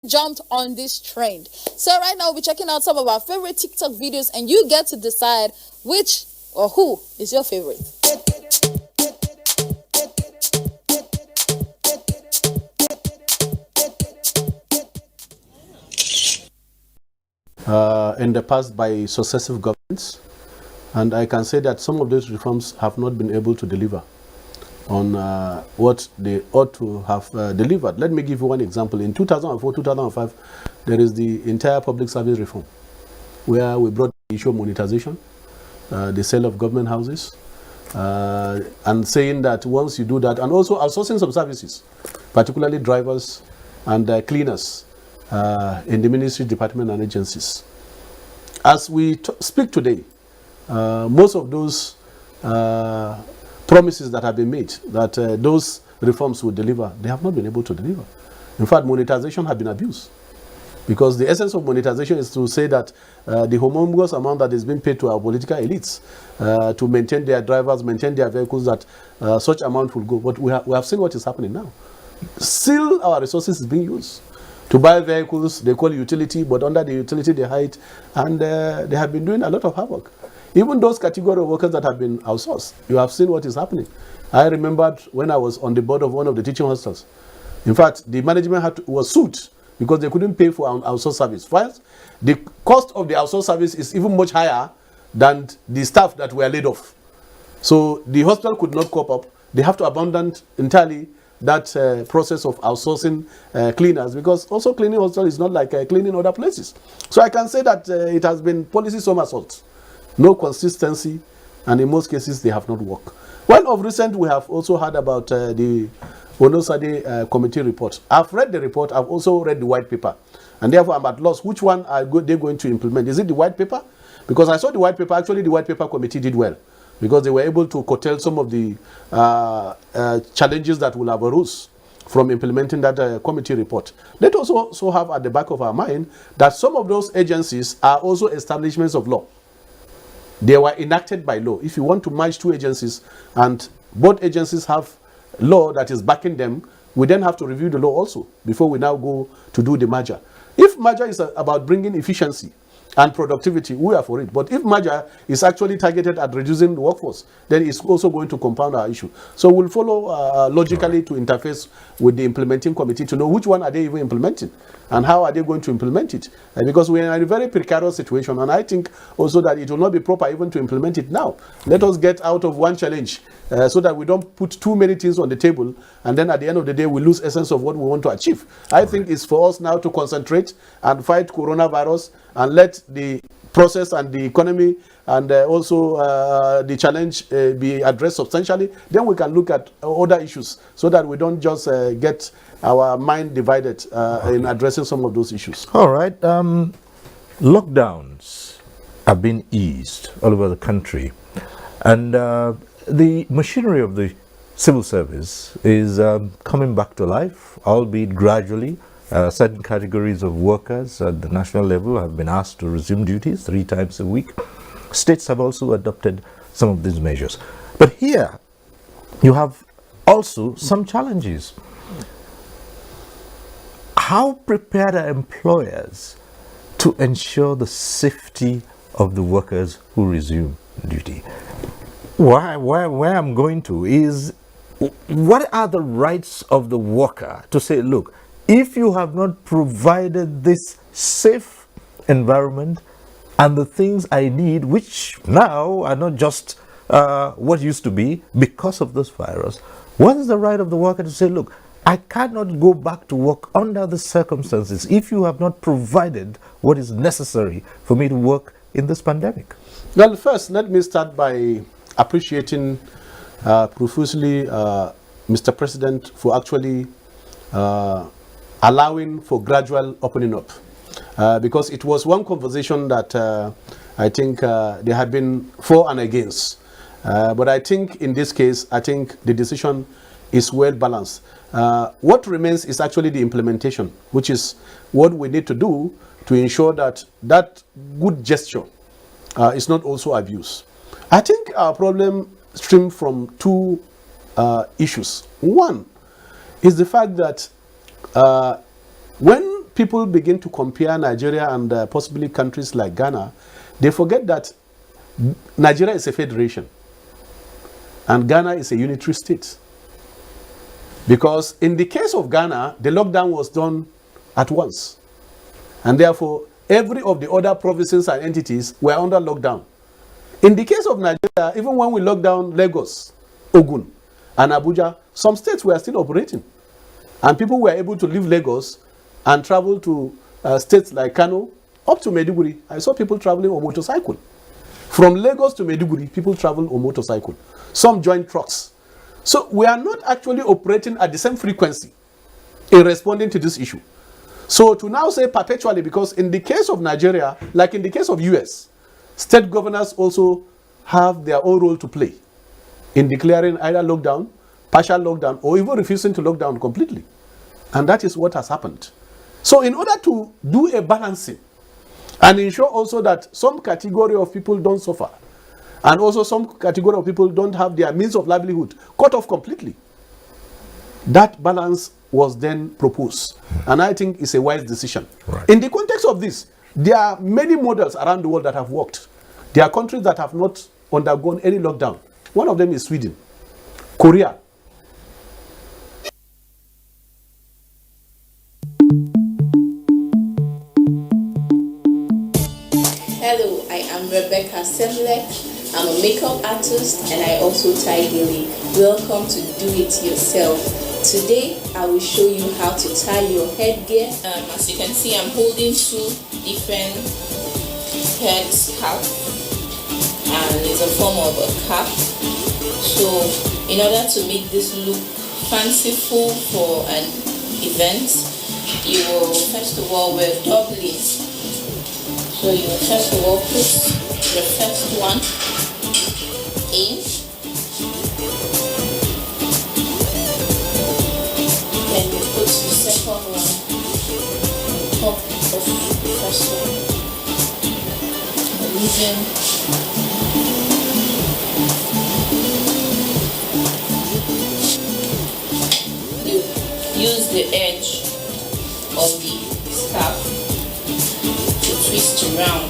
jumped on this trend. So right now we'll be checking out some of our favorite TikTok videos, and you get to decide which or who is your favorite. In the past by successive governments, and I can say that some of those reforms have not been able to deliver on what they ought to have delivered. Let me give you one example. In 2004-2005, there is the entire public service reform, where we brought the issue of monetization, the sale of government houses, and saying that once you do that, and also outsourcing some services, particularly drivers and cleaners in the ministry, department, and agencies. As we speak today, most of those promises that have been made, that those reforms will deliver, they have not been able to deliver. In fact, monetization has been abused. Because the essence of monetization is to say that the humongous amount that is being paid to our political elites to maintain their drivers, maintain their vehicles, that such amount will go. But we have seen what is happening now. Still, our resources is being used to buy vehicles. They call it utility, but under the utility they hide, and they have been doing a lot of havoc. Even those category of workers that have been outsourced, you have seen what is happening. I remembered when I was on the board of one of the teaching hostels. In fact, the management was sued because they couldn't pay for an outsourced service. First, the cost of the outsourced service is even much higher than the staff that were laid off. So the hospital could not cope up. They have to abandon entirely that process of outsourcing cleaners, because also cleaning hospital is not like cleaning other places. So I can say that it has been policy somersault, no consistency, and in most cases they have not worked. Well, of recent we have also heard about the Onosade committee report. I've read the report. I've also read the white paper, and therefore I'm at loss. Which one are they going to implement? Is it the white paper? Because I saw the white paper. Actually, the white paper committee did well, because they were able to curtail some of the challenges that will have arose from implementing that committee report. Let us also have at the back of our mind that some of those agencies are also establishments of law. They were enacted by law. If you want to merge two agencies and both agencies have law that is backing them, we then have to review the law also before we now go to do the merger. If merger is about bringing efficiency and productivity, we are for it. But if merger is actually targeted at reducing the workforce, then it's also going to compound our issue. So we'll follow logically to interface with the implementing committee to know which one are they even implementing and how are they going to implement it. Because we are in a very precarious situation, and I think also that it will not be proper even to implement it now. Let us get out of one challenge so that we don't put too many things on the table, and then at the end of the day we lose essence of what we want to achieve. I think it's for us now to concentrate and fight coronavirus and let the process and the economy and also the challenge be addressed substantially. Then we can look at other issues so that we don't just get our mind divided in addressing some of those issues. All right. Lockdowns have been eased all over the country, and the machinery of the civil service is coming back to life, albeit gradually. Certain categories of workers at the national level have been asked to resume duties 3 times a week. States have also adopted some of these measures. But here, you have also some challenges. How prepared are employers to ensure the safety of the workers who resume duty? Where I'm going to is, what are the rights of the worker to say, look, if you have not provided this safe environment and the things I need, which now are not just what used to be because of this virus, what is the right of the worker to say, look, I cannot go back to work under the circumstances if you have not provided what is necessary for me to work in this pandemic? Well, first, let me start by appreciating profusely Mr. President for actually allowing for gradual opening up, because it was one conversation that I think there had been for and against, but I think in this case I think the decision is well balanced. What remains is actually the implementation, which is what we need to do to ensure that that good gesture is not also abused. I think our problem stems from 2 issues. One is the fact that when people begin to compare Nigeria and possibly countries like Ghana, they forget that Nigeria is a federation and Ghana is a unitary state. Because in the case of Ghana, the lockdown was done at once. And therefore, every of the other provinces and entities were under lockdown. In the case of Nigeria, even when we locked down Lagos, Ogun, and Abuja, some states were still operating. And people were able to leave Lagos and travel to states like Kano, up to Maiduguri. I saw people traveling on motorcycle. From Lagos to Maiduguri, people travel on motorcycle. Some joined trucks. So we are not actually operating at the same frequency in responding to this issue. So to now say perpetually, because in the case of Nigeria, like in the case of US, state governors also have their own role to play in declaring either lockdown, partial lockdown, or even refusing to lock down completely. And that is what has happened. So in order to do a balancing and ensure also that some category of people don't suffer, and also some category of people don't have their means of livelihood cut off completely, that balance was then proposed. And I think it's a wise decision. Right. In the context of this, there are many models around the world that have worked. There are countries that have not undergone any lockdown. One of them is Sweden, Korea. Hello, I am Rebecca Semlek. I'm a makeup artist and I also tie daily. Welcome to Do It Yourself. Today I will show you how to tie your headgear. As you can see, I'm holding two different head scarves and it's a form of a cap. So in order to make this look fanciful for an event, you will first of all wear doubling. So you will first of all put the first one in, then you put the second one on top of the first one, leaving you use the edge of the scarf to twist around.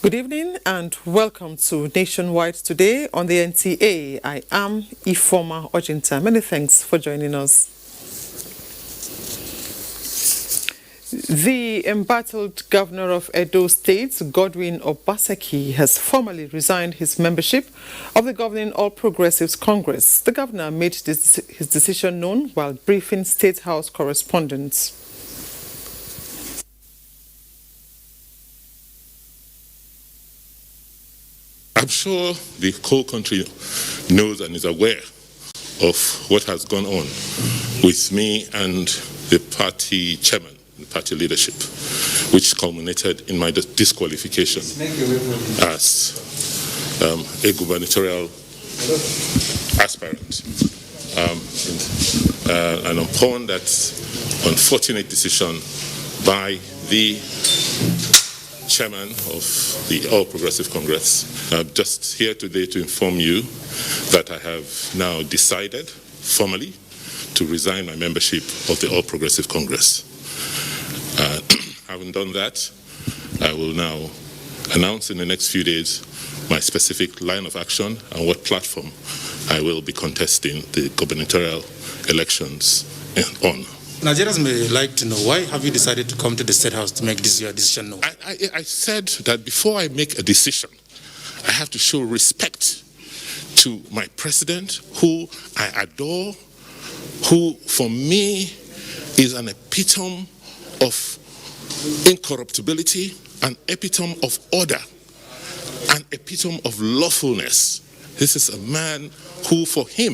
Good evening and welcome to Nationwide Today on the NTA. I am Ifoma Ojinta. Many thanks for joining us. The embattled governor of Edo State, Godwin Obaseki, has formally resigned his membership of the governing All Progressives Congress. The governor made his decision known while briefing State House correspondents. I'm sure the whole country knows and is aware of what has gone on with me and the party chairman, the party leadership, which culminated in my disqualification as a gubernatorial aspirant. And upon that unfortunate decision by the chairman of the All Progressive Congress, I'm just here today to inform you that I have now decided formally to resign my membership of the All Progressive Congress. Having done that, I will now announce in the next few days my specific line of action and what platform I will be contesting the gubernatorial elections on. Nigerians may like to know, why have you decided to come to the State House to make this your decision known? I said that before I make a decision, I have to show respect to my president, who I adore, who for me is an epitome of incorruptibility, an epitome of order, an epitome of lawfulness. This is a man who, for him,